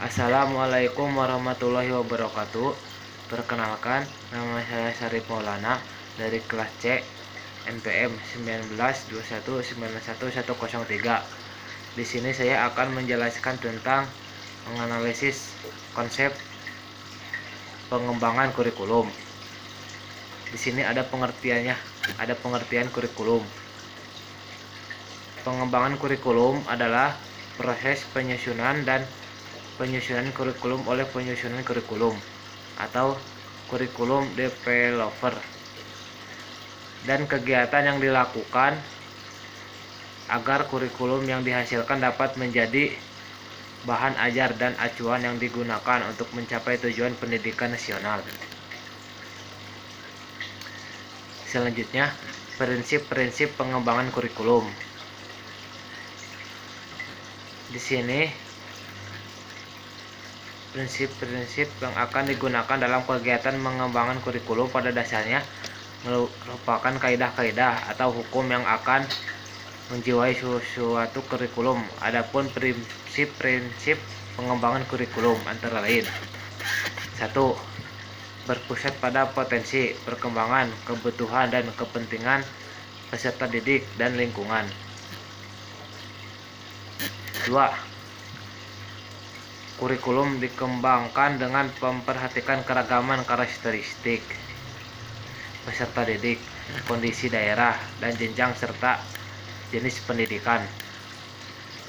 Assalamualaikum warahmatullahi wabarakatuh. Perkenalkan, nama saya Syarif Maulana dari kelas C NPM 1921911103. Di sini saya akan menjelaskan tentang menganalisis konsep pengembangan kurikulum. Di sini ada pengertiannya, ada pengertian kurikulum. Pengembangan kurikulum adalah proses penyusunan kurikulum oleh penyusunan kurikulum atau kurikulum developer, dan kegiatan yang dilakukan agar kurikulum yang dihasilkan dapat menjadi bahan ajar dan acuan yang digunakan untuk mencapai tujuan pendidikan nasional. Selanjutnya, prinsip-prinsip pengembangan kurikulum. Di sini prinsip-prinsip yang akan digunakan dalam kegiatan pengembangan kurikulum pada dasarnya merupakan kaidah-kaidah atau hukum yang akan menjiwai suatu kurikulum. Adapun prinsip-prinsip pengembangan kurikulum antara lain: 1. Berpusat pada potensi, perkembangan, kebutuhan, dan kepentingan peserta didik dan lingkungan. 2. Kurikulum dikembangkan dengan memperhatikan keragaman karakteristik peserta didik, kondisi daerah dan jenjang serta jenis pendidikan,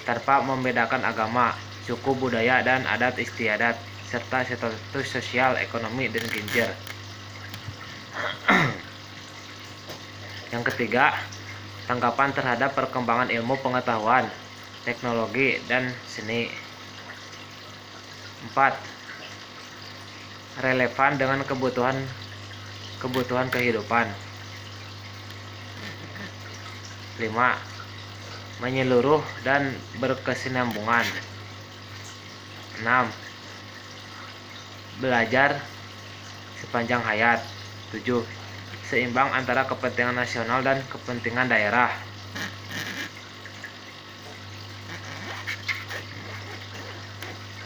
tanpa membedakan agama, suku, budaya, dan adat istiadat, serta status sosial, ekonomi, dan gender. Yang ketiga, tanggapan terhadap perkembangan ilmu pengetahuan, teknologi, dan seni. 4. Relevan dengan kebutuhan kehidupan. 5. Menyeluruh dan berkesinambungan. 6. Belajar sepanjang hayat. 7. Seimbang antara kepentingan nasional dan kepentingan daerah.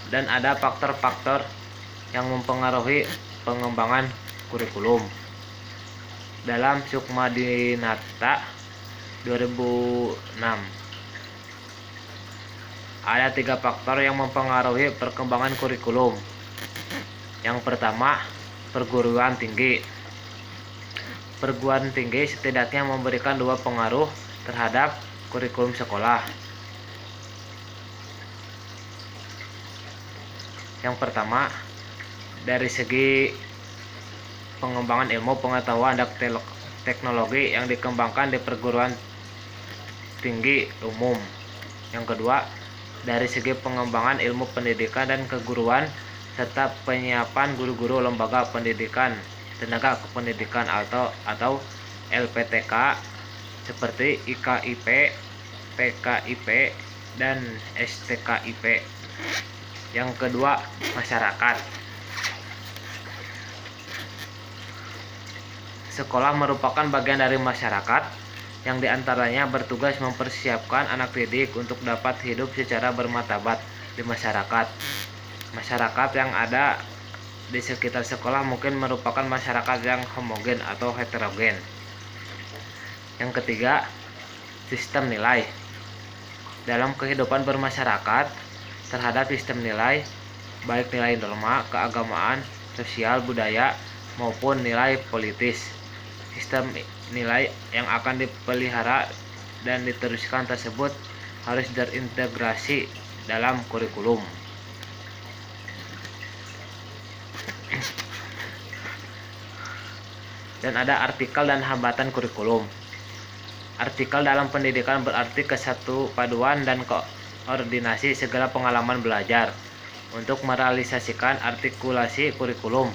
Dan ada faktor-faktor yang mempengaruhi pengembangan kurikulum. Dalam Sukmadinata 2006, ada 3 faktor yang mempengaruhi perkembangan kurikulum. Yang pertama, perguruan tinggi. Perguruan tinggi setidaknya memberikan 2 pengaruh terhadap kurikulum sekolah. Yang pertama, dari segi pengembangan ilmu pengetahuan dan teknologi yang dikembangkan di perguruan tinggi umum. Yang kedua, dari segi pengembangan ilmu pendidikan dan keguruan serta penyiapan guru-guru lembaga pendidikan, tenaga kependidikan atau LPTK seperti IKIP, PKIP, dan STKIP. Yang kedua, masyarakat. Sekolah merupakan bagian dari masyarakat yang diantaranya bertugas mempersiapkan anak didik untuk dapat hidup secara bermartabat di masyarakat. Masyarakat yang ada di sekitar sekolah mungkin merupakan masyarakat yang homogen atau heterogen. Yang ketiga, sistem nilai. Dalam kehidupan bermasyarakat, terhadap sistem nilai, baik nilai norma, keagamaan, sosial, budaya, maupun nilai politis. Sistem nilai yang akan dipelihara dan diteruskan tersebut harus terintegrasi dalam kurikulum. Dan ada artikel dan hambatan kurikulum. Artikel dalam pendidikan berarti kesatupaduan dan koordinasi segala pengalaman belajar. Untuk merealisasikan artikulasi kurikulum,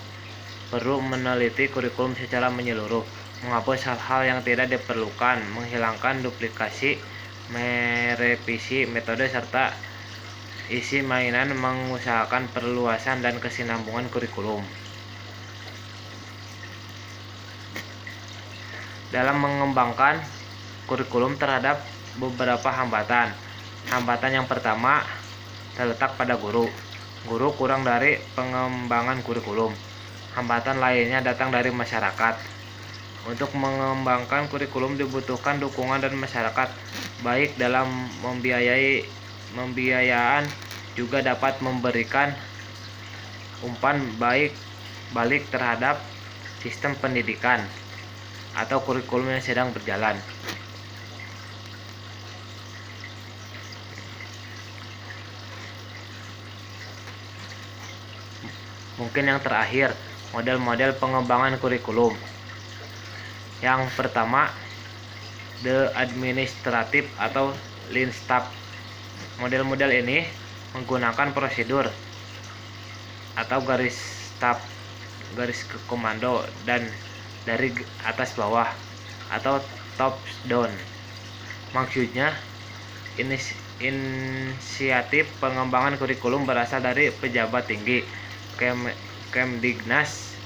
perlu meneliti kurikulum secara menyeluruh, menghapus hal-hal yang tidak diperlukan, menghilangkan duplikasi, merevisi metode serta isi mainan, mengusahakan perluasan dan kesinambungan kurikulum. Dalam mengembangkan kurikulum terhadap beberapa hambatan. Hambatan yang pertama terletak pada guru. Guru kurang dari pengembangan kurikulum. Hambatan lainnya datang dari masyarakat. Untuk mengembangkan kurikulum dibutuhkan dukungan dari masyarakat, baik dalam pembiayaan juga dapat memberikan umpan balik terhadap sistem pendidikan atau kurikulum yang sedang berjalan. Mungkin yang terakhir, model-model pengembangan kurikulum. Yang pertama, the administrative atau lean staff. Model-model ini menggunakan prosedur atau garis komando dan dari atas bawah atau top down. Maksudnya, inisiatif pengembangan kurikulum berasal dari pejabat tinggi Kemdiknas,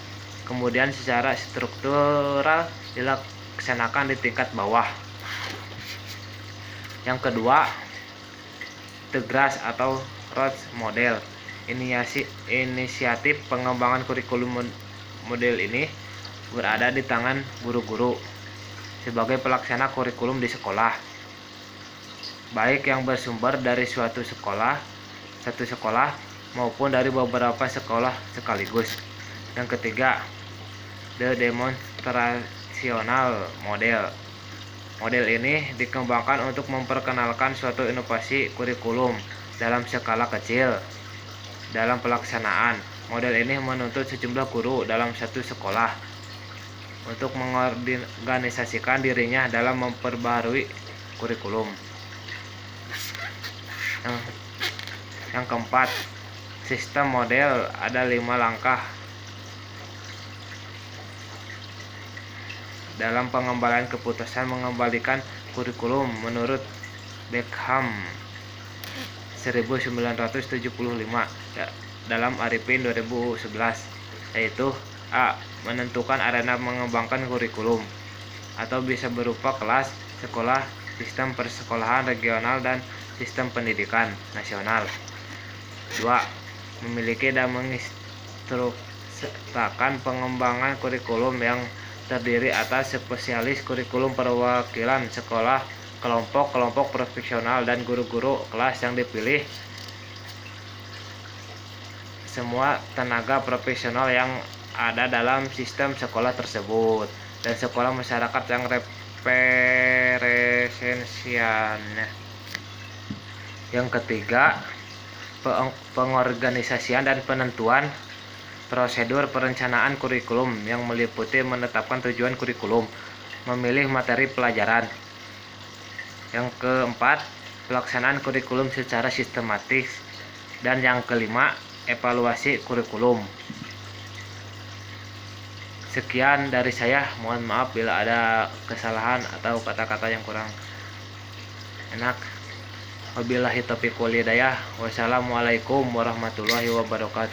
kemudian secara struktural dilaksanakan di tingkat bawah. Yang kedua, the GRAS atau Roach model. Inisiatif pengembangan kurikulum model ini berada di tangan guru-guru sebagai pelaksana kurikulum di sekolah, baik yang bersumber dari satu sekolah maupun dari beberapa sekolah sekaligus. Yang ketiga, the demonstrational model. Model ini dikembangkan untuk memperkenalkan suatu inovasi kurikulum dalam skala kecil. Dalam pelaksanaan, model ini menuntut sejumlah guru dalam satu sekolah untuk mengorganisasikan dirinya dalam memperbaharui kurikulum. Yang keempat, sistem model ada 5 langkah dalam pengembalian keputusan mengembalikan kurikulum menurut Beckham 1975 dalam Arifin 2011, yaitu A. Menentukan arena mengembangkan kurikulum atau bisa berupa kelas, sekolah, sistem persekolahan regional, dan sistem pendidikan nasional. 2. Memiliki dan menginstruksikan pengembangan kurikulum yang terdiri atas spesialis kurikulum perwakilan sekolah, kelompok profesional, dan guru-guru kelas yang dipilih semua tenaga profesional yang ada dalam sistem sekolah tersebut, dan sekolah masyarakat yang representasiannya. Yang ketiga, pengorganisasian dan penentuan prosedur perencanaan kurikulum yang meliputi menetapkan tujuan kurikulum, memilih materi pelajaran. Yang keempat, pelaksanaan kurikulum secara sistematis, dan yang kelima, evaluasi kurikulum. Sekian dari saya, mohon maaf bila ada kesalahan atau kata-kata yang kurang enak. Wabillahi taufiq wal hidayah. Wassalamualaikum warahmatullahi wabarakatuh.